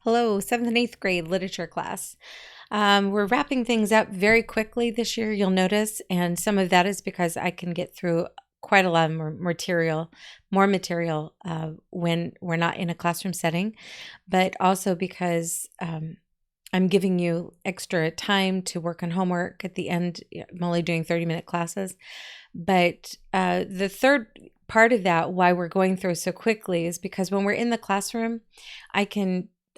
Hello, 7th and 8th grade literature class. We're wrapping things up very quickly this year, you'll notice, and some of that is because I can get through quite a lot more material when we're not in a classroom setting, but also because I'm giving you extra time to work on homework at the end. I'm only doing 30-minute classes, but the third part of that, why we're going through so quickly, is because when we're in the classroom,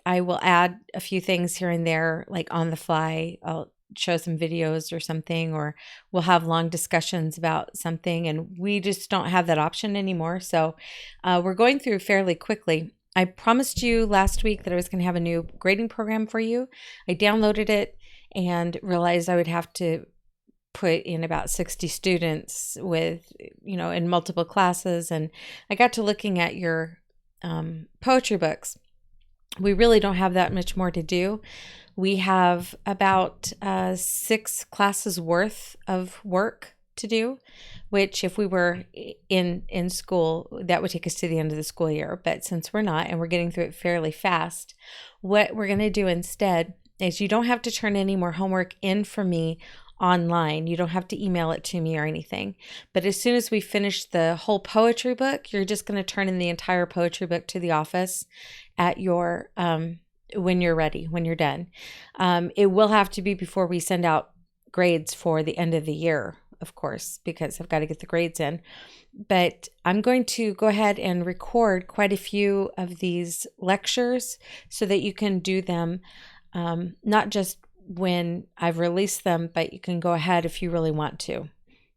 I will add a few things here and there, like on the fly. I'll show some videos or something, or we'll have long discussions about something, and we just don't have that option anymore. So we're going through fairly quickly. I promised you last week that I was going to have a new grading program for you. I downloaded it and realized I would have to put in about 60 students with, in multiple classes. And I got to looking at your poetry books. We really don't have that much more to do. We have about 6 classes worth of work to do, which if we were in school, that would take us to the end of the school year. But since we're not, and we're getting through it fairly fast, what we're going to do instead is you don't have to turn any more homework in for me online. You don't have to email it to me or anything. But as soon as we finish the whole poetry book, you're just going to turn in the entire poetry book to the office at your when you're ready, when you're done. It will have to be before we send out grades for the end of the year, of course, because I've got to get the grades in. But I'm going to go ahead and record quite a few of these lectures so that you can do them not just when I've released them, but you can go ahead if you really want to.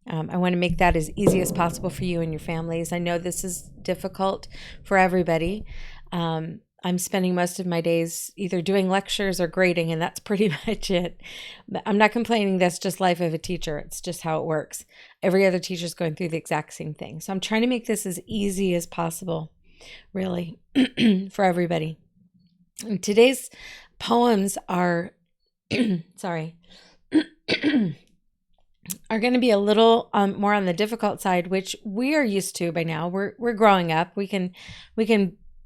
I want to make that as easy as possible for you and your families. I know this is difficult for everybody. I'm spending most of my days either doing lectures or grading, and that's pretty much it. But I'm not complaining. That's just life of a teacher. It's just how it works. Every other teacher is going through the exact same thing. So I'm trying to make this as easy as possible, really, for everybody. And today's poems are, sorry, are going to be a little more on the difficult side, which we are used to by now. We're growing up. We can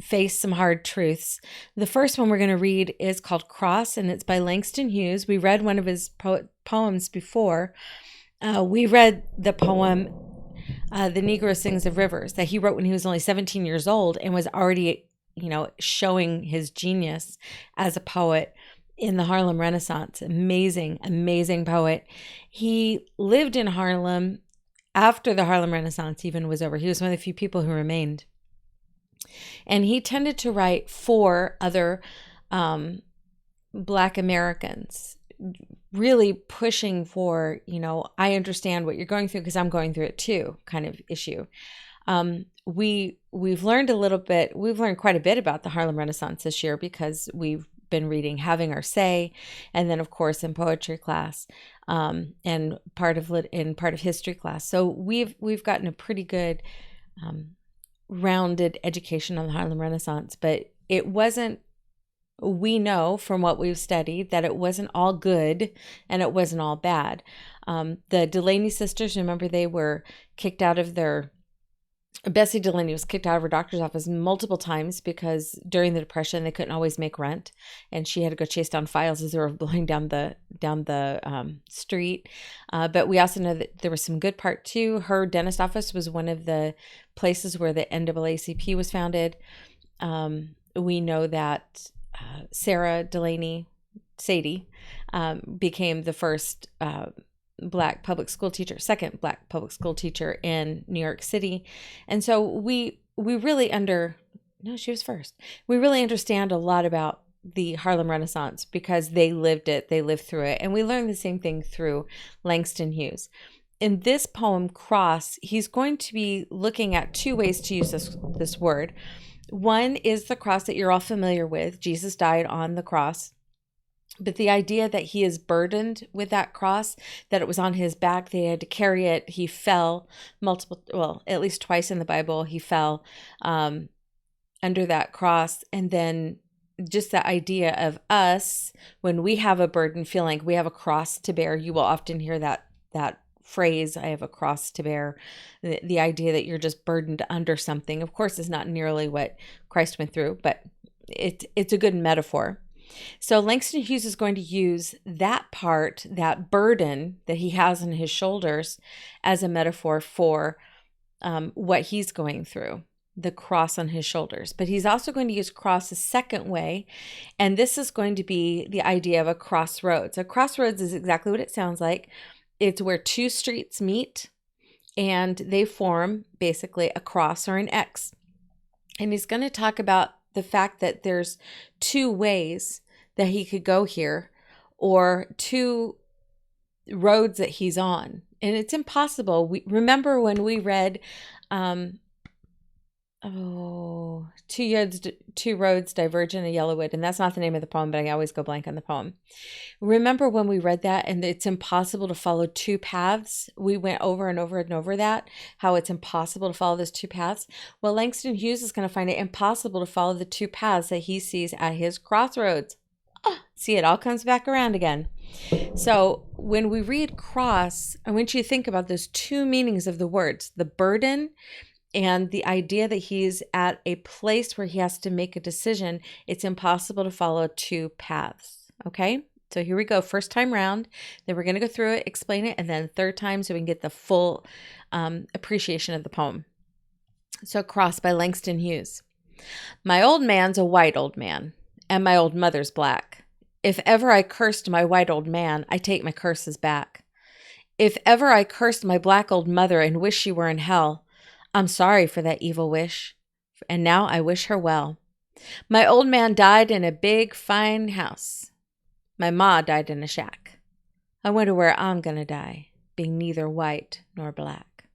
face some hard truths. The first one we're going to read is called Cross, and it's by Langston Hughes. We read one of his poems before. We read the poem, The Negro Sings of Rivers, that he wrote when he was only 17 years old and was already, showing his genius as a poet in the Harlem Renaissance. Amazing, amazing poet. He lived in Harlem after the Harlem Renaissance even was over. He was one of the few people who remained. And he tended to write for other Black Americans, really pushing for, I understand what you're going through because I'm going through it too, kind of issue. We've learned quite a bit about the Harlem Renaissance this year because we've been reading Having Our Say, and then of course in poetry class, and part of history class. So we've gotten a pretty good rounded education on the Harlem Renaissance, but we know from what we've studied that it wasn't all good and it wasn't all bad. The Delaney sisters, remember, they were kicked out of Bessie Delaney was kicked out of her doctor's office multiple times because during the Depression they couldn't always make rent, and she had to go chase down files as they were blowing down the street. But we also know that there was some good part too. Her dentist office was one of the places where the NAACP was founded. We know that Sarah Delaney, Sadie, became the first second Black public school teacher in New York City. And so we really she was first. We really understand a lot about the Harlem Renaissance because they lived through it. And we learned the same thing through Langston Hughes. In this poem, Cross, he's going to be looking at 2 ways to use this word. One is the cross that you're all familiar with. Jesus died on the cross. But the idea that he is burdened with that cross, that it was on his back, they had to carry it. He fell at least twice in the Bible, he fell under that cross. And then just the idea of us, when we have a burden, feeling like we have a cross to bear. You will often hear that phrase, I have a cross to bear. The idea that you're just burdened under something, of course, is not nearly what Christ went through, but it's a good metaphor. So Langston Hughes is going to use that part, that burden that he has on his shoulders, as a metaphor for what he's going through, the cross on his shoulders. But he's also going to use cross a second way, and this is going to be the idea of a crossroads. A crossroads is exactly what it sounds like. It's where two streets meet, and they form basically a cross or an X. And he's going to talk about the fact that there's two ways that he could go here, or two roads that he's on. And it's impossible. We remember when we read two roads diverge in a yellow wood, and that's not the name of the poem, but I always go blank on the poem. Remember when we read that, and it's impossible to follow two paths? We went over and over and over that, how it's impossible to follow those two paths. Well, Langston Hughes is going to find it impossible to follow the two paths that he sees at his crossroads. See, it all comes back around again. So when we read cross, I want you to think about those two meanings of the words, the burden and the idea that he's at a place where he has to make a decision. It's impossible to follow two paths. Okay, so here we go. First time round, then we're going to go through it, explain it, and then third time so we can get the full appreciation of the poem. So Cross by Langston Hughes. My old man's a white old man, and my old mother's black. If ever I cursed my white old man, I take my curses back. If ever I cursed my black old mother and wish she were in hell, I'm sorry for that evil wish, and now I wish her well. My old man died in a big, fine house. My ma died in a shack. I wonder where I'm gonna die, being neither white nor black.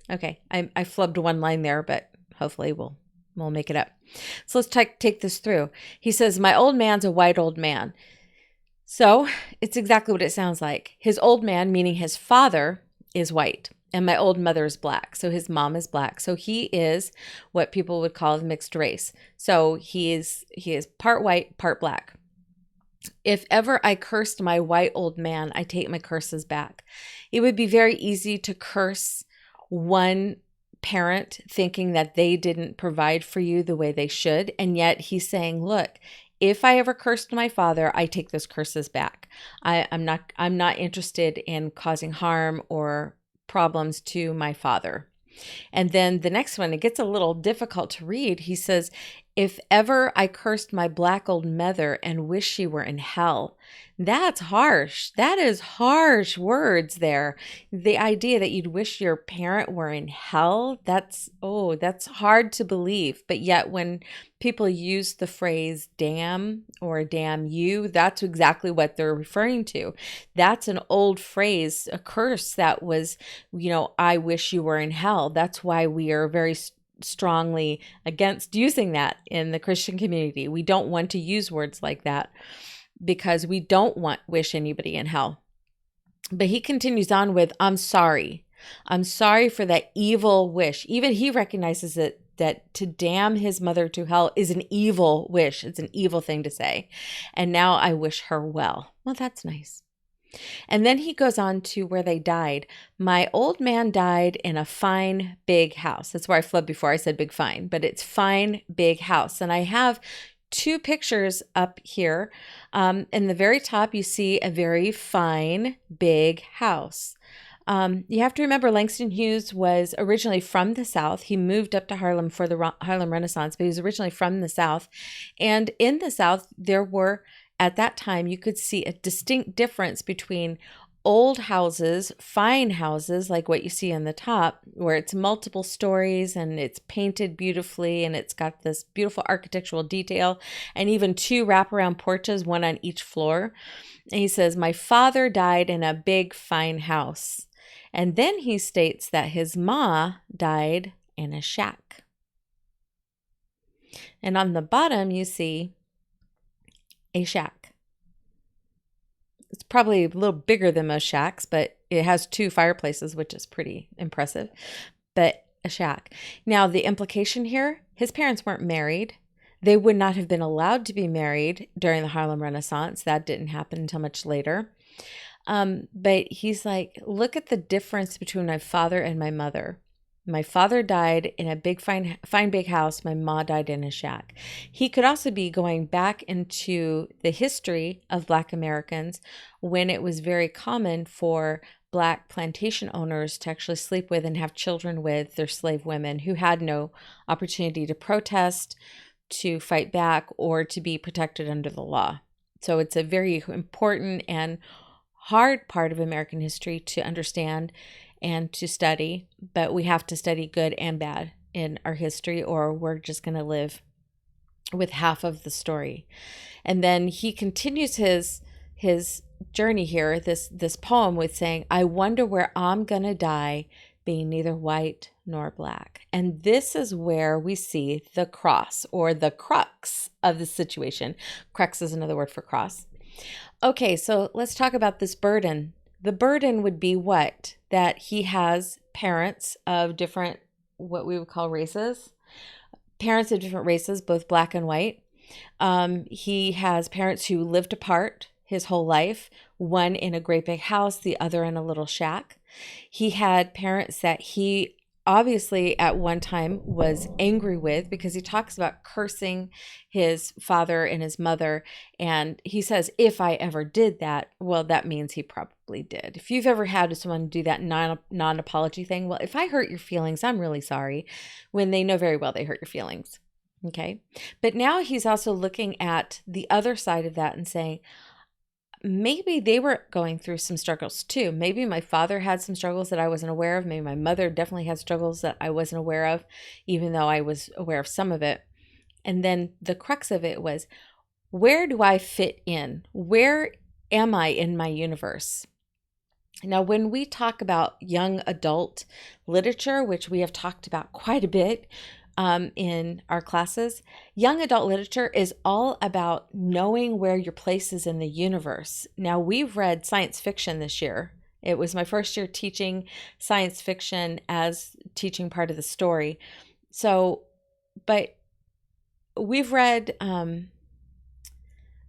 Okay, I flubbed one line there, but hopefully we'll make it up. So let's take this through. He says, my old man's a white old man. So it's exactly what it sounds like. His old man, meaning his father, is white, and my old mother is black. So his mom is black. So he is what people would call mixed race. So he is part white, part black. If ever I cursed my white old man, I take my curses back. It would be very easy to curse one parent thinking that they didn't provide for you the way they should. And yet he's saying, look, if I ever cursed my father, I take those curses back. I'm not interested in causing harm or problems to my father. And then the next one, it gets a little difficult to read. He says, if ever I cursed my black old mother and wish she were in hell. That's harsh. That is harsh words there. The idea that you'd wish your parent were in hell, that's hard to believe. But yet when people use the phrase damn or damn you, that's exactly what they're referring to. That's an old phrase, a curse that was, I wish you were in hell. That's why we are very strongly against using that in the Christian community. We don't want to use words like that because we don't wish anybody in hell. But he continues on with, I'm sorry. I'm sorry for that evil wish. Even he recognizes that to damn his mother to hell is an evil wish. It's an evil thing to say. And now I wish her well. Well, that's nice. And then he goes on to where they died. My old man died in a fine, big house. That's where I flubbed before I said big fine, but it's fine, big house. And I have two pictures up here. In the very top, you see a very fine, big house. You have to remember Langston Hughes was originally from the South. He moved up to Harlem for the Harlem Renaissance, but he was originally from the South. And in the South, there were, at that time, you could see a distinct difference between old houses, fine houses, like what you see on the top, where it's multiple stories and it's painted beautifully and it's got this beautiful architectural detail and even two wraparound porches, one on each floor. And he says, my father died in a big, fine house. And then he states that his ma died in a shack. And on the bottom, you see a shack. It's probably a little bigger than most shacks, but it has two fireplaces, which is pretty impressive. But a shack. Now, the implication here, his parents weren't married. They would not have been allowed to be married during the Harlem Renaissance. That didn't happen until much later. But he's like, look at the difference between my father and my mother. My father died in a big, fine big house. My ma died in a shack. He could also be going back into the history of Black Americans when it was very common for Black plantation owners to actually sleep with and have children with their slave women who had no opportunity to protest, to fight back, or to be protected under the law. So it's a very important and hard part of American history to understand and to study, but we have to study good and bad in our history, or we're just going to live with half of the story. And then he continues his journey here, this poem, with saying, I wonder where I'm going to die, being neither white nor Black. And this is where we see the cross, or the crux of the situation. Crux is another word for cross. Okay, so let's talk about this burden. The burden would be what? That he has parents of different, what we would call races, parents of different races, both Black and white. He has parents who lived apart his whole life, one in a great big house, the other in a little shack. He had parents that he obviously at one time was angry with, because he talks about cursing his father and his mother. And he says, if I ever did that, well, that means he probably did. If you've ever had someone do that non-apology thing, well, if I hurt your feelings, I'm really sorry, when they know very well they hurt your feelings. Okay. But now he's also looking at the other side of that and saying, maybe they were going through some struggles too. Maybe my father had some struggles that I wasn't aware of. Maybe my mother definitely had struggles that I wasn't aware of, even though I was aware of some of it. And then the crux of it was, where do I fit in? Where am I in my universe? Now, when we talk about young adult literature, which we have talked about quite a bit, in our classes, young adult literature is all about knowing where your place is in the universe. Now, we've read science fiction this year. It was my first year teaching science fiction as teaching part of the story. So, but we've read A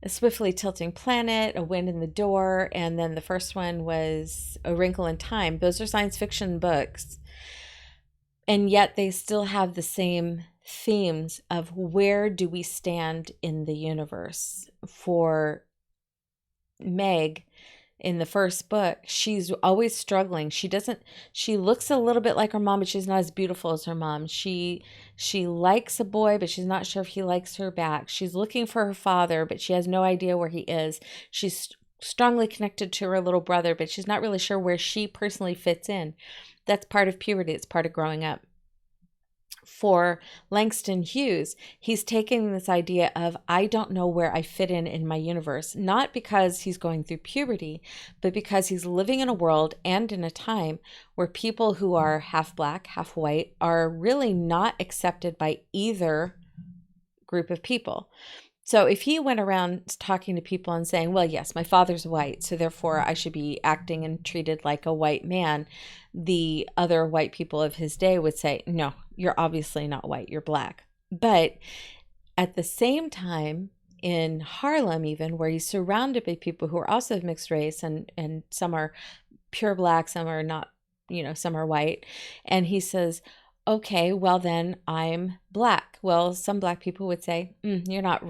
Swiftly Tilting Planet, A Wind in the Door, and then the first one was A Wrinkle in Time. Those are science fiction books. And yet they still have the same themes of where do we stand in the universe. For Meg, in the first book, she's always struggling. She looks a little bit like her mom, but she's not as beautiful as her mom. She likes a boy, but she's not sure if he likes her back. She's looking for her father, but she has no idea where he is. She's strongly connected to her little brother, but she's not really sure where she personally fits in. That's part of puberty. It's part of growing up. For Langston Hughes, he's taking this idea of, I don't know where I fit in my universe, not because he's going through puberty, but because he's living in a world and in a time where people who are half Black, half white are really not accepted by either group of people. So if he went around talking to people and saying, well, yes, my father's white, so therefore I should be acting and treated like a white man, the other white people of his day would say, no, you're obviously not white, you're Black. But at the same time, in Harlem even, where he's surrounded by people who are also of mixed race, and some are pure Black, some are not, some are white. And he says, okay, well then I'm Black. Well, some Black people would say, you're not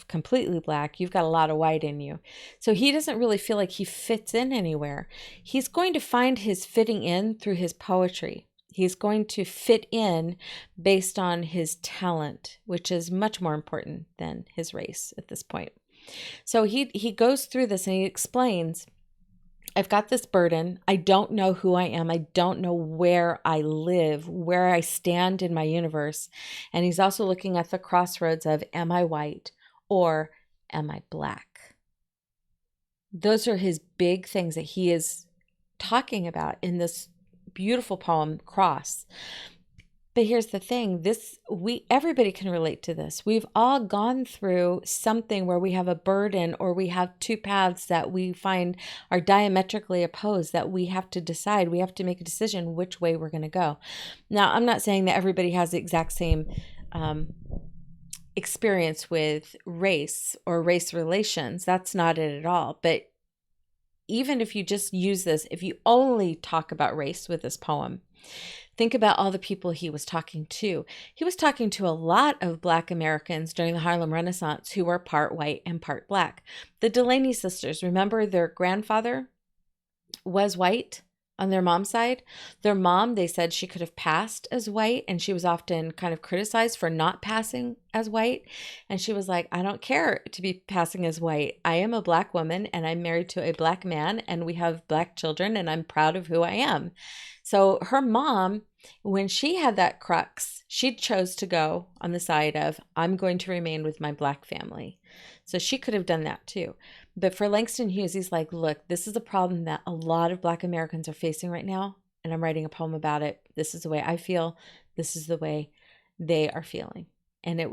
completely Black. You've got a lot of white in you. So he doesn't really feel like he fits in anywhere. He's going to find his fitting in through his poetry. He's going to fit in based on his talent, which is much more important than his race at this point. So he goes through this and he explains, I've got this burden. I don't know who I am. I don't know where I live, where I stand in my universe. And he's also looking at the crossroads of, am I white or am I Black? Those are his big things that he is talking about in this beautiful poem, Cross. But here's the thing, everybody can relate to this. We've all gone through something where we have a burden, or we have two paths that we find are diametrically opposed, that we have to decide. We have to make a decision which way we're going to go. Now, I'm not saying that everybody has the exact same experience with race or race relations. That's not it at all. But even if you just use this, if you only talk about race with this poem, Think about all the people he was talking to. He was talking to a lot of Black Americans during the Harlem Renaissance who were part white and part Black. The Delaney sisters, remember their grandfather was white on their mom's side. Their mom, they said she could have passed as white, and she was often kind of criticized for not passing as white. And she was like, I don't care to be passing as white. I am a Black woman and I'm married to a Black man and we have Black children and I'm proud of who I am. So her mom, when she had that crux, she chose to go on the side of, I'm going to remain with my Black family. So she could have done that too. But for Langston Hughes, he's like, look, this is a problem that a lot of Black Americans are facing right now. And I'm writing a poem about it. This is the way I feel. This is the way they are feeling. And it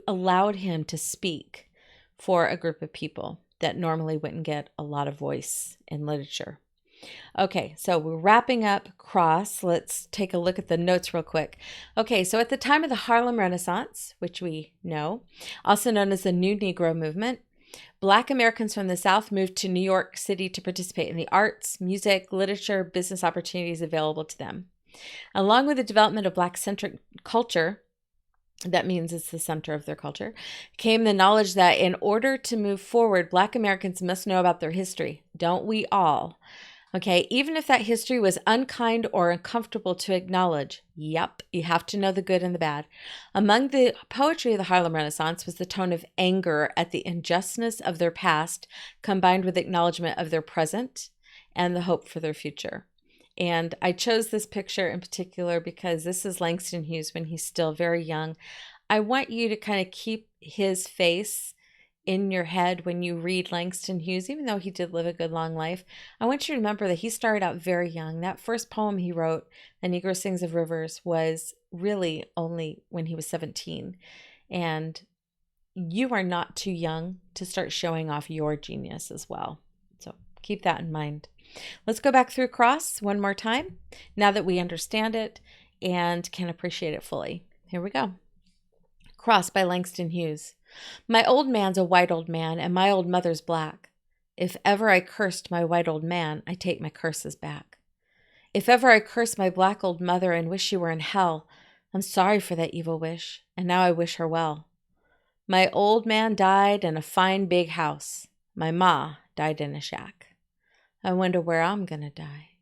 allowed him to speak for a group of people that normally wouldn't get a lot of voice in literature. Okay, so we're wrapping up Cross. Let's take a look at the notes real quick. Okay, so at the time of the Harlem Renaissance, which we know, also known as the New Negro Movement, Black Americans from the South moved to New York City to participate in the arts, music, literature, business opportunities available to them. Along with the development of Black-centric culture, that means it's the center of their culture, came the knowledge that in order to move forward, Black Americans must know about their history. Don't we all? Okay, even if that history was unkind or uncomfortable to acknowledge. Yep, you have to know the good and the bad. Among the poetry of the Harlem Renaissance was the tone of anger at the injustice of their past, combined with acknowledgement of their present and the hope for their future. And I chose this picture in particular because this is Langston Hughes when he's still very young. I want you to kind of keep his face in your head when you read Langston Hughes, even though he did live a good long life. I want you to remember that he started out very young. That first poem he wrote, A Negro Sings of Rivers, was really only when he was 17. And you are not too young to start showing off your genius as well. So keep that in mind. Let's go back through Cross one more time, now that we understand it and can appreciate it fully. Here we go. Cross by Langston Hughes. My old man's a white old man, and my old mother's Black. If ever I cursed my white old man, I take my curses back. If ever I curse my Black old mother and wish she were in hell, I'm sorry for that evil wish, and now I wish her well. My old man died in a fine big house. My ma died in a shack. I wonder where I'm gonna die,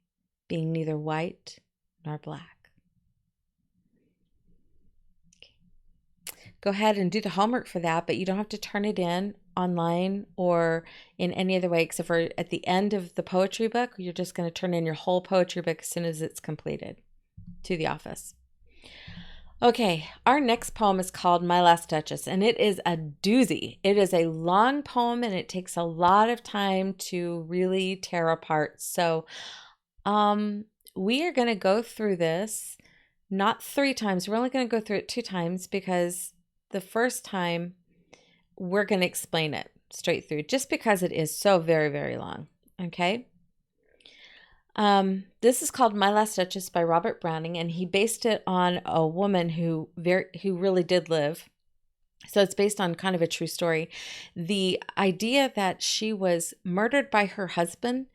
being neither white nor Black. Go ahead and do the homework for that, but you don't have to turn it in online or in any other way, except for at the end of the poetry book. You're just going to turn in your whole poetry book as soon as it's completed to the office. Okay, our next poem is called My Last Duchess, and it is a doozy. It is a long poem, and it takes a lot of time to really tear apart. So we are going to go through this not 3 times. We're only going to go through it 2 times because the first time we're going to explain it straight through just because it is so very, very long. Okay. This is called My Last Duchess by Robert Browning, and he based it on a woman who really did live. So it's based on kind of a true story. The idea that she was murdered by her husband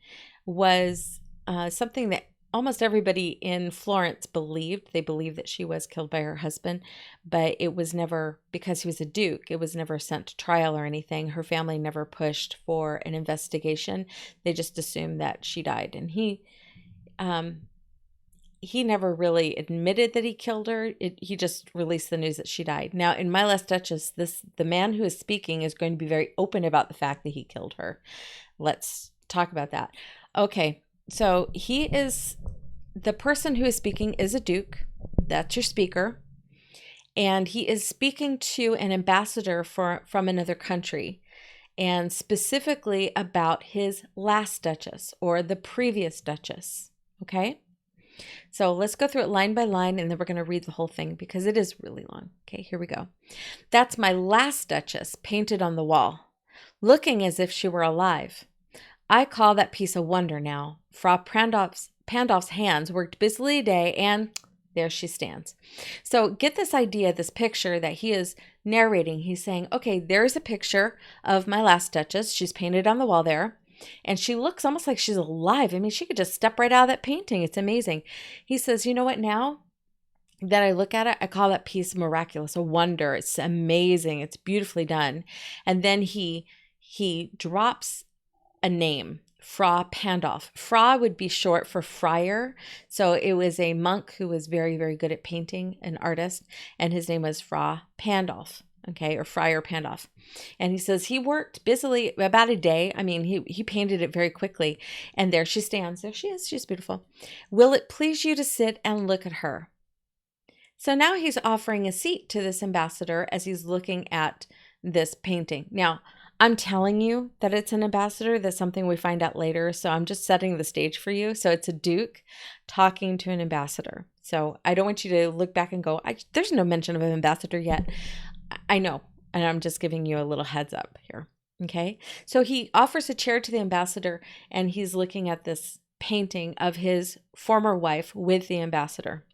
was something that almost everybody in Florence believed. They believed that she was killed by her husband, but it was never, because he was a duke, it was never sent to trial or anything. Her family never pushed for an investigation. They just assumed that she died. And he never really admitted that he killed her. He just released the news that she died. Now, in My Last Duchess, the man who is speaking is going to be very open about the fact that he killed her. Let's talk about that. Okay. So the person who is speaking is a duke. That's your speaker. And he is speaking to an ambassador from another country, and specifically about his last duchess or the previous duchess. Okay. So let's go through it line by line, and then we're going to read the whole thing because it is really long. Okay, here we go. That's my last duchess painted on the wall, looking as if she were alive. I call that piece a wonder now. Frau Pandolf's hands worked busily a day, and there she stands. So get this idea, this picture that he is narrating. He's saying, okay, there's a picture of my last duchess. She's painted on the wall there. And she looks almost like she's alive. I mean, she could just step right out of that painting. It's amazing. He says, you know what, now that I look at it, I call that piece miraculous, a wonder. It's amazing. It's beautifully done. And then he drops a name, Fra Pandolf. Fra would be short for friar. So it was a monk who was very, very good at painting, an artist, and his name was Fra Pandolf. Okay, or Friar Pandolf. And he says he worked busily about a day. I mean, he painted it very quickly. And there she stands. There she is. She's beautiful. Will it please you to sit and look at her? So now he's offering a seat to this ambassador as he's looking at this painting. Now, I'm telling you that it's an ambassador. That's something we find out later. So I'm just setting the stage for you. So it's a duke talking to an ambassador. So I don't want you to look back and go, there's no mention of an ambassador yet. I know. And I'm just giving you a little heads up here. Okay. So he offers a chair to the ambassador and he's looking at this painting of his former wife with the ambassador.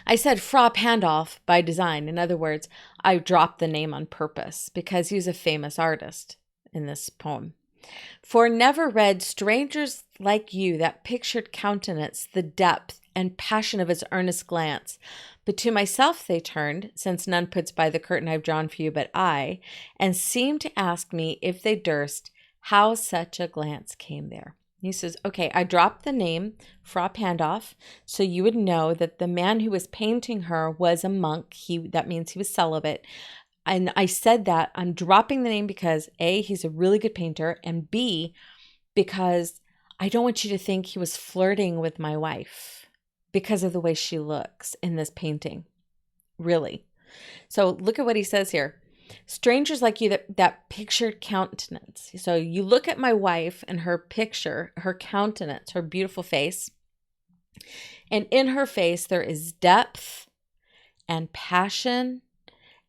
I said Fra Pandolf by design. In other words, I dropped the name on purpose because he's a famous artist in this poem. For never read strangers like you that pictured countenance, the depth and passion of its earnest glance. But to myself they turned, since none puts by the curtain I've drawn for you but I, and seemed to ask me if they durst, how such a glance came there. He says, okay, I dropped the name Fra Pandolf so you would know that the man who was painting her was a monk. That means he was celibate. And I said that I'm dropping the name because A, he's a really good painter, and B, because I don't want you to think he was flirting with my wife because of the way she looks in this painting. Really. So look at what he says here. Strangers like you that pictured countenance. So you look at my wife and her picture, her countenance, her beautiful face. And in her face, there is depth and passion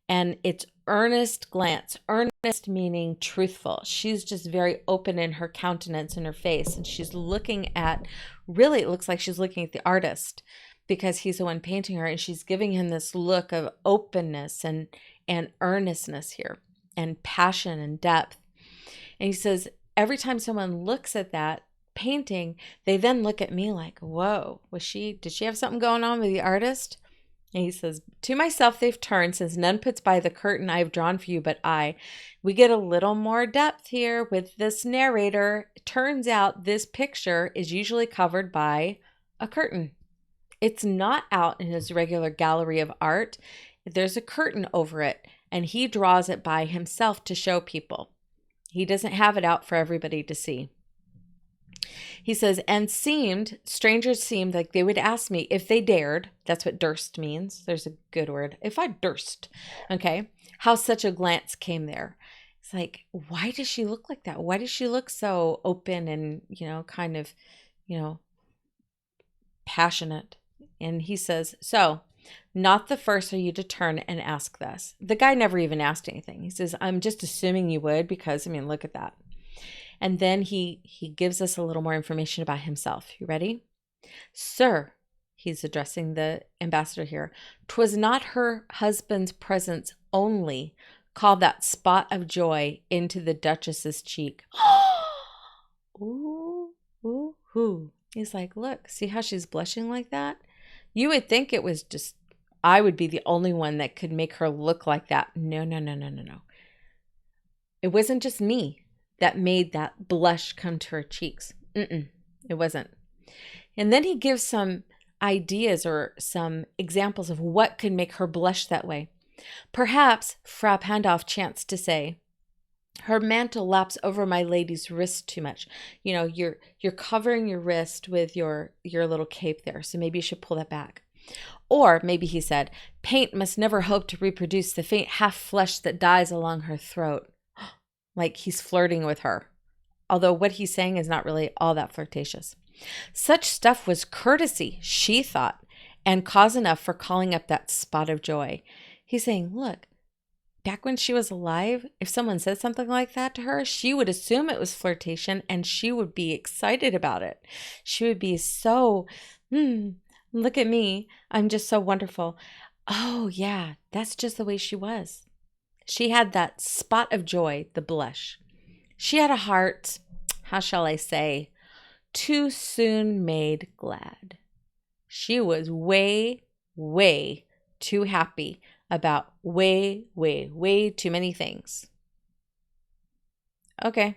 and it's earnest glance. Earnest meaning truthful. She's just very open in her countenance and her face. And she's looking at, really, it looks like she's looking at the artist because he's the one painting her. And she's giving him this look of openness and earnestness here and passion and depth. And he says, every time someone looks at that painting, they then look at me like, whoa, did she have something going on with the artist? And he says, to myself they've turned, since none puts by the curtain I have drawn for you but I. We get a little more depth here with this narrator. It turns out this picture is usually covered by a curtain. It's not out in his regular gallery of art. There's a curtain over it, and he draws it by himself to show people. He doesn't have it out for everybody to see. He says, and strangers seemed like they would ask me if they dared. That's what durst means. There's a good word. If I durst, okay, how such a glance came there. It's like, why does she look like that? Why does she look so open and, kind of, passionate? And he says, so not the first are you to turn and ask this. The guy never even asked anything. He says, I'm just assuming you would because, look at that. And then he gives us a little more information about himself. You ready? Sir, he's addressing the ambassador here, 'twas not her husband's presence only called that spot of joy into the Duchess's cheek. Ooh, ooh, ooh. He's like, look, see how she's blushing like that? You would think it was just, I would be the only one that could make her look like that. No. It wasn't just me that made that blush come to her cheeks. It wasn't. And then he gives some ideas or some examples of what could make her blush that way. Perhaps Fra Pandolf chanced to say, her mantle laps over my lady's wrist too much. You're covering your wrist with your little cape there, so maybe you should pull that back. Or maybe he said, paint must never hope to reproduce the faint half flesh that dies along her throat. Like he's flirting with her. Although what he's saying is not really all that flirtatious. Such stuff was courtesy, she thought, and cause enough for calling up that spot of joy. He's saying, look, back when she was alive, if someone said something like that to her, she would assume it was flirtation and she would be excited about it. She would be so, look at me. I'm just so wonderful. Oh, yeah, that's just the way she was. She had that spot of joy, the blush. She had a heart. how shall I say, too soon made glad. She was way, way too happy about way, way, way too many things. Okay.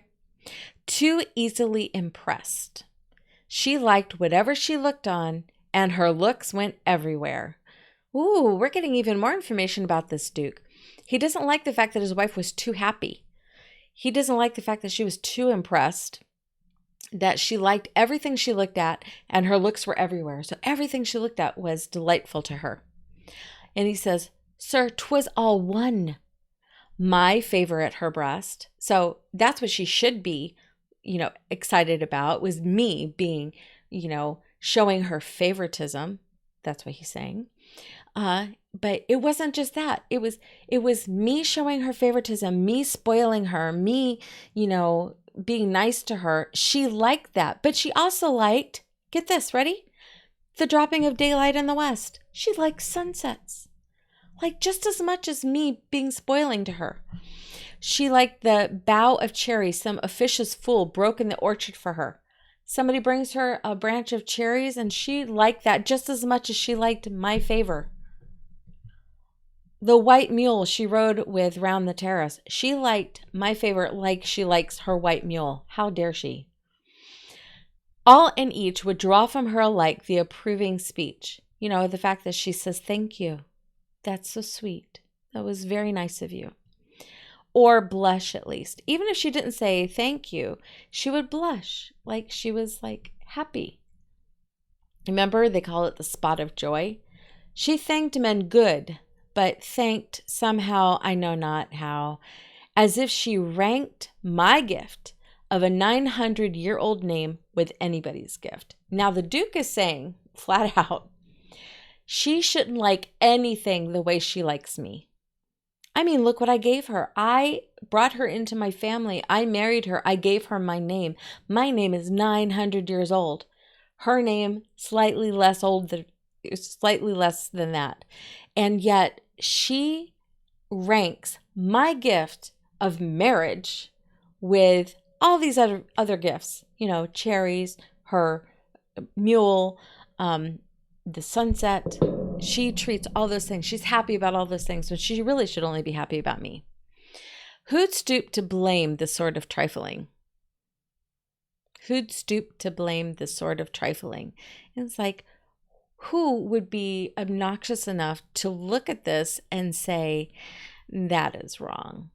Too easily impressed. She liked whatever she looked on, and her looks went everywhere. Ooh, we're getting even more information about this Duke. He doesn't like the fact that his wife was too happy. He doesn't like the fact that she was too impressed, that she liked everything she looked at, and her looks were everywhere. So everything she looked at was delightful to her. And he says, "Sir, 'twas all one. My favor at her breast." So that's what she should be, excited about, was me being, showing her favoritism. That's what he's saying. But it wasn't just that. It was me showing her favoritism, me spoiling her, me, being nice to her. She liked that. But she also liked, get this, ready? The dropping of daylight in the west. She liked sunsets. Like just as much as me being spoiling to her. She liked the bough of cherries some officious fool broke in the orchard for her. Somebody brings her a branch of cherries and she liked that just as much as she liked my favor. The white mule she rode with round the terrace. She liked my favor like she likes her white mule. How dare she? All and each would draw from her alike the approving speech. The fact that she says, "Thank you. That's so sweet. That was very nice of you." Or blush at least. Even if she didn't say thank you, she would blush like she was happy. Remember, they call it the spot of joy. She thanked men good, but thanked somehow, I know not how, as if she ranked my gift of a 900-year-old name with anybody's gift. Now the Duke is saying, flat out, she shouldn't like anything the way she likes me. I mean, look what I gave her. I brought her into my family. I married her. I gave her my name. My name is 900 years old. Her name, slightly less than that. And yet she ranks my gift of marriage with all these other gifts, cherries, her mule, the sunset. She treats all those things. She's happy about all those things, but she really should only be happy about me. Who'd stoop to blame this sort of trifling? Who'd stoop to blame this sort of trifling? And it's like, who would be obnoxious enough to look at this and say, that is wrong?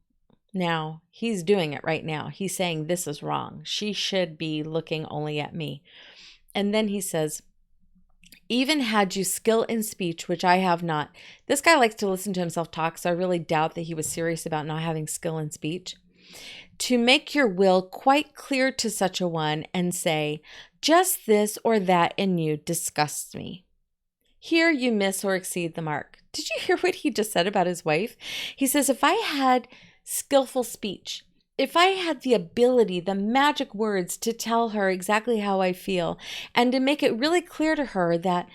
Now, he's doing it right now. He's saying this is wrong. She should be looking only at me. And then he says, even had you skill in speech, which I have not. This guy likes to listen to himself talk, so I really doubt that he was serious about not having skill in speech. To make your will quite clear to such a one and say, just this or that in you disgusts me. Here you miss or exceed the mark. Did you hear what he just said about his wife? He says, if I had skillful speech, if I had the ability, the magic words to tell her exactly how I feel and to make it really clear to her that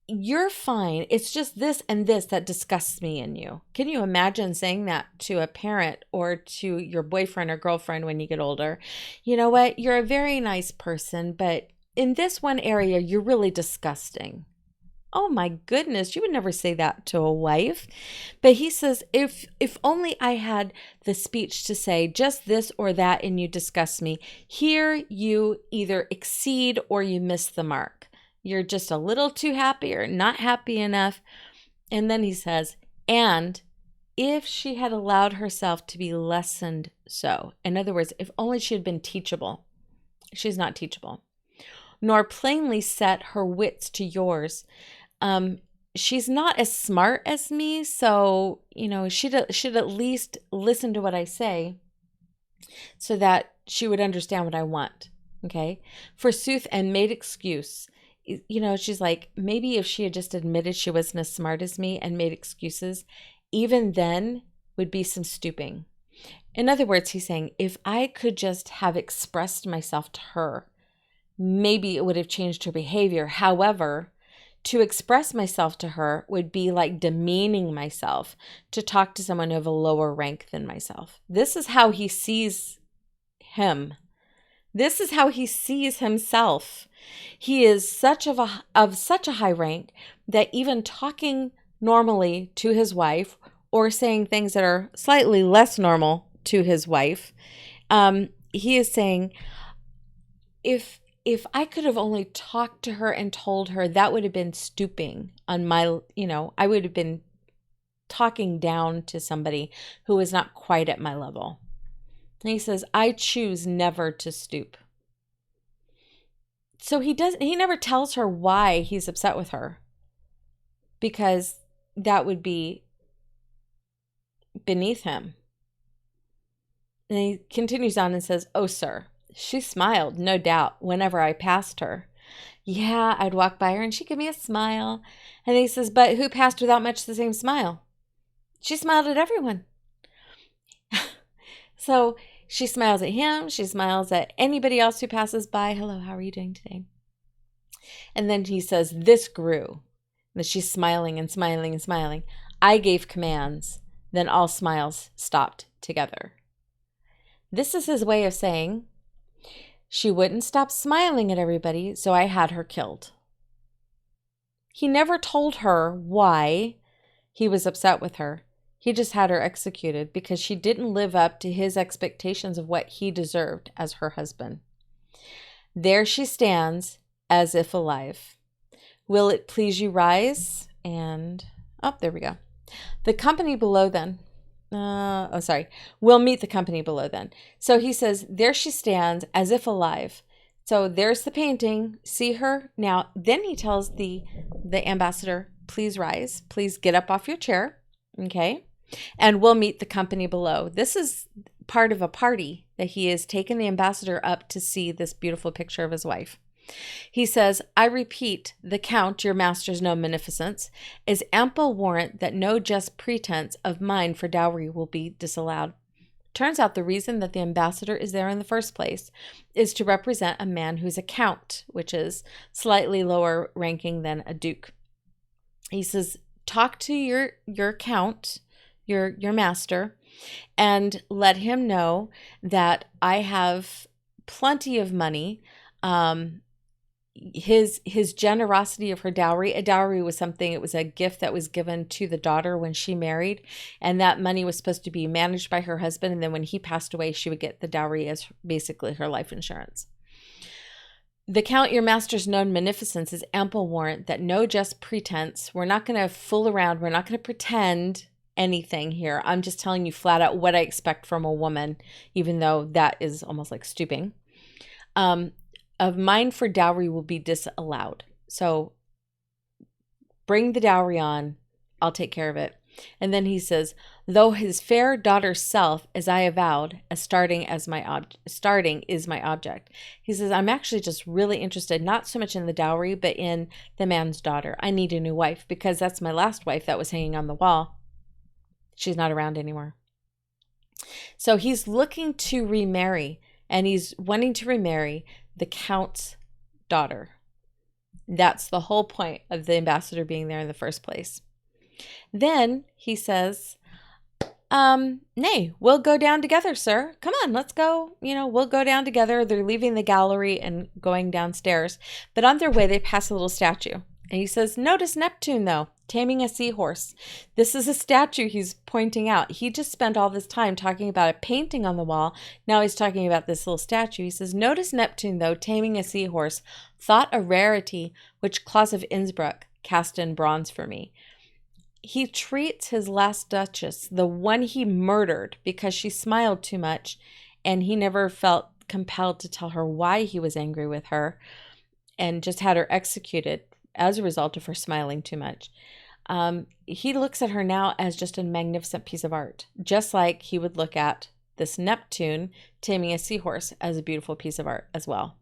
you're fine, it's just this and this that disgusts me in you. Can you imagine saying that to a parent or to your boyfriend or girlfriend when you get older? You know what? You're a very nice person, but in this one area, you're really disgusting. Oh my goodness, you would never say that to a wife. But he says, if only I had the speech to say just this or that and you disgust me, here you either exceed or you miss the mark. You're just a little too happy or not happy enough. And then he says, and if she had allowed herself to be lessoned so. In other words, if only she had been teachable. She's not teachable. Nor plainly set her wits to yours. She's not as smart as me, so, should at least listen to what I say so that she would understand what I want, okay? Forsooth, and made excuse. She's like, maybe if she had just admitted she wasn't as smart as me and made excuses, even then would be some stooping. In other words, he's saying, if I could just have expressed myself to her, maybe it would have changed her behavior. However, to express myself to her would be like demeaning myself to talk to someone of a lower rank than myself. This is how he sees him, This is how he sees himself. He is of such a high rank that even talking normally to his wife or saying things that are slightly less normal to his wife, he is saying, if I could have only talked to her and told her, that would have been stooping on my, I would have been talking down to somebody who was not quite at my level. And he says, I choose never to stoop. So he never tells her why he's upset with her, because that would be beneath him. And he continues on and says, oh, sir, she smiled, no doubt, whenever I passed her. Yeah, I'd walk by her and she'd give me a smile. And he says, but who passed without much the same smile? She smiled at everyone. So she smiles at him. She smiles at anybody else who passes by. Hello, how are you doing today? And then he says, this grew. That she's smiling and smiling and smiling. I gave commands. Then all smiles stopped together. This is his way of saying, she wouldn't stop smiling at everybody, so I had her killed. He never told her why he was upset with her. He just had her executed because she didn't live up to his expectations of what he deserved as her husband. There she stands, as if alive. Will it please you rise? And, there we go. The company below then. We'll meet the company below then. So he says, there she stands, as if alive. So there's the painting. See her? Now, then he tells the ambassador, please rise. Please get up off your chair. Okay? And we'll meet the company below. This is part of a party that he has taken the ambassador up to see this beautiful picture of his wife. He says, I repeat, the Count, your master's no munificence, is ample warrant that no just pretense of mine for dowry will be disallowed. Turns out the reason that the ambassador is there in the first place is to represent a man who's a count, which is slightly lower ranking than a duke. He says, talk to your count, your master, and let him know that I have plenty of money. His generosity of her dowry. A dowry was something, it was a gift that was given to the daughter when she married, and that money was supposed to be managed by her husband, and then when he passed away, she would get the dowry as basically her life insurance. The Count, your master's known munificence, is ample warrant that no just pretense, we're not going to fool around, we're not going to pretend anything here. I'm just telling you flat out what I expect from a woman, even though that is almost like stooping. Of mine for dowry will be disallowed. So bring the dowry on. I'll take care of it. And then he says, though his fair daughter's self, as I avowed, as starting is my object. He says, I'm actually just really interested, not so much in the dowry, but in the man's daughter. I need a new wife because that's my last wife that was hanging on the wall. She's not around anymore. So he's looking to remarry, and he's wanting to remarry the Count's daughter. That's the whole point of the ambassador being there in the first place. Then he says, nay, we'll go down together, sir. Come on, let's go. We'll go down together. They're leaving the gallery and going downstairs. But on their way, they pass a little statue. And he says, notice Neptune, though, taming a seahorse. This is a statue he's pointing out. He just spent all this time talking about a painting on the wall. Now he's talking about this little statue. He says, notice Neptune, though, taming a seahorse, thought a rarity which Claus of Innsbruck cast in bronze for me. He treats his last Duchess, the one he murdered because she smiled too much, and he never felt compelled to tell her why he was angry with her, and just had her executed as a result of her smiling too much. He looks at her now as just a magnificent piece of art, just like he would look at this Neptune taming a seahorse as a beautiful piece of art as well.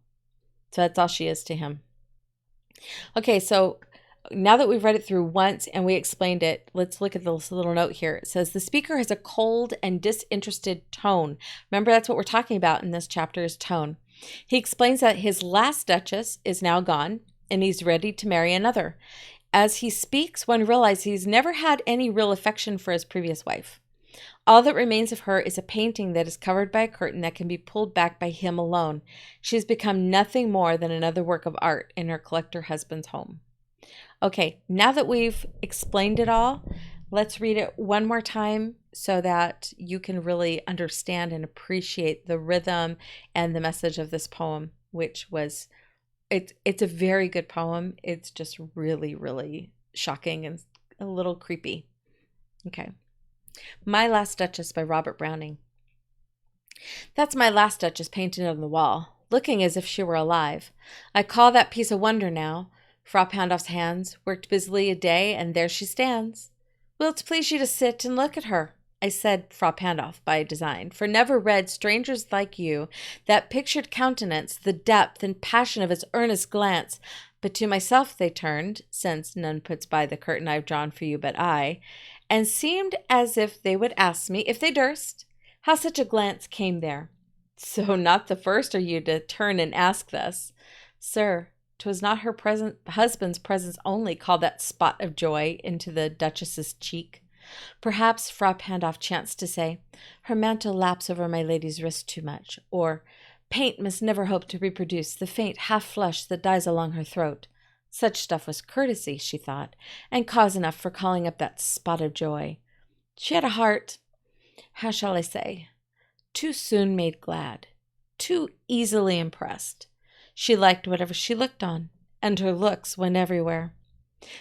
So that's all she is to him. Okay, so now that we've read it through once and we explained it, let's look at this little note here. It says, the speaker has a cold and disinterested tone. Remember, that's what we're talking about in this chapter is tone. He explains that his last Duchess is now gone, and he's ready to marry another. As he speaks, one realizes he's never had any real affection for his previous wife. All that remains of her is a painting that is covered by a curtain that can be pulled back by him alone. She has become nothing more than another work of art in her collector husband's home. Okay, now that we've explained it all, let's read it one more time so that you can really understand and appreciate the rhythm and the message of this poem, which was, it's a very good poem. It's just really, really shocking and a little creepy. Okay. My Last Duchess by Robert Browning. That's my last Duchess painted on the wall, looking as if she were alive. I call that piece a wonder now. Frau Pandolf's hands worked busily a day, and there she stands. Will't please you to sit and look at her? I said Frau Pandolf by design, for never read strangers like you that pictured countenance, the depth and passion of its earnest glance. But to myself they turned, since none puts by the curtain I've drawn for you but I, and seemed as if they would ask me, if they durst, how such a glance came there. So not the first are you to turn and ask thus. Sir, 'twas not her husband's presence only called that spot of joy into the Duchess's cheek. Perhaps Frau Pandolf chanced to say, her mantle laps over my lady's wrist too much, or paint must never hope to reproduce the faint half-flush that dies along her throat. Such stuff was courtesy, she thought, and cause enough for calling up that spot of joy. She had a heart, how shall I say, too soon made glad, too easily impressed. She liked whatever she looked on, and her looks went everywhere.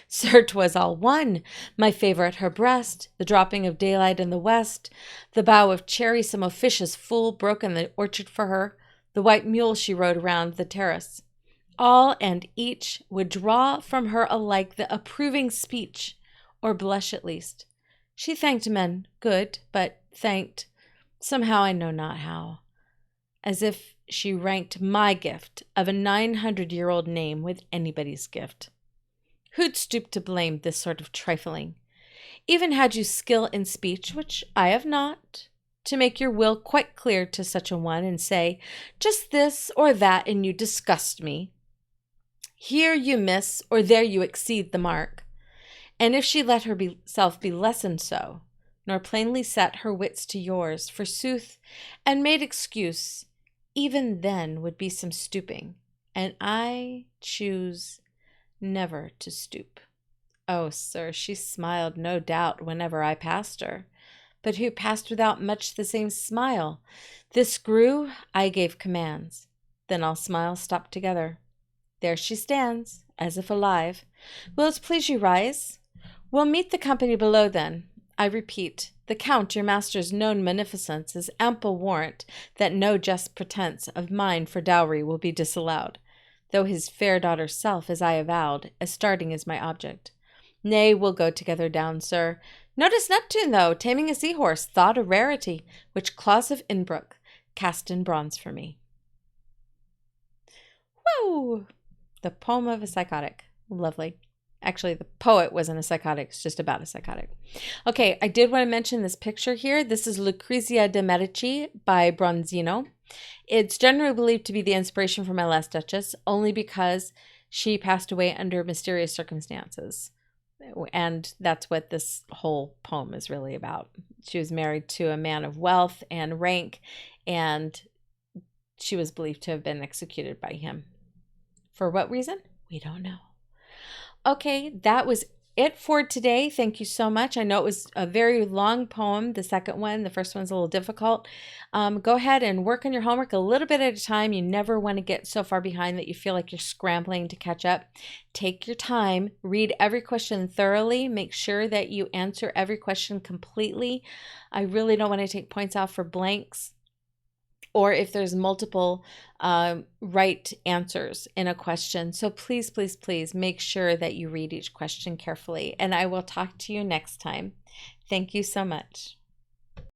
Sir, 'twas all one, my favour at her breast, the dropping of daylight in the west, the bough of cherry some officious fool broke in the orchard for her, the white mule she rode around the terrace. All and each would draw from her alike the approving speech, or blush at least. She thanked men good, but thanked, somehow I know not how, as if she ranked my gift of a 900-year-old name with anybody's gift. Who'd stoop to blame this sort of trifling? Even had you skill in speech, which I have not, to make your will quite clear to such a one, and say, just this or that, and you disgust me. Here you miss, or there you exceed the mark. And if she let herself be lessoned so, nor plainly set her wits to yours, forsooth, and made excuse, even then would be some stooping, and I choose never to stoop. Oh, sir, she smiled, no doubt, whenever I passed her, but who passed without much the same smile? This grew, I gave commands, then all smiles stopped together. There she stands, as if alive. Will it please you rise? We'll meet the company below then. I repeat, the Count, your master's known munificence, is ample warrant that no just pretence of mine for dowry will be disallowed, though his fair daughter's self, as I avowed, as starting is my object. Nay, we'll go together down, sir. Notice Neptune, though, taming a seahorse, thought a rarity, which Claus of Innsbruck cast in bronze for me. Woo! The poem of a psychotic. Lovely. Actually, the poet wasn't a psychotic. It's just about a psychotic. Okay, I did want to mention this picture here. This is Lucrezia de Medici by Bronzino. It's generally believed to be the inspiration for My Last Duchess, only because she passed away under mysterious circumstances. And that's what this whole poem is really about. She was married to a man of wealth and rank, and she was believed to have been executed by him. For what reason? We don't know. Okay, that was it for today. Thank you so much. I know it was a very long poem, the second one. The first one's a little difficult. Go ahead and work on your homework a little bit at a time. You never want to get so far behind that you feel like you're scrambling to catch up. Take your time. Read every question thoroughly. Make sure that you answer every question completely. I really don't want to take points off for blanks, or if there's multiple right answers in a question. So please, please, please make sure that you read each question carefully. And I will talk to you next time. Thank you so much.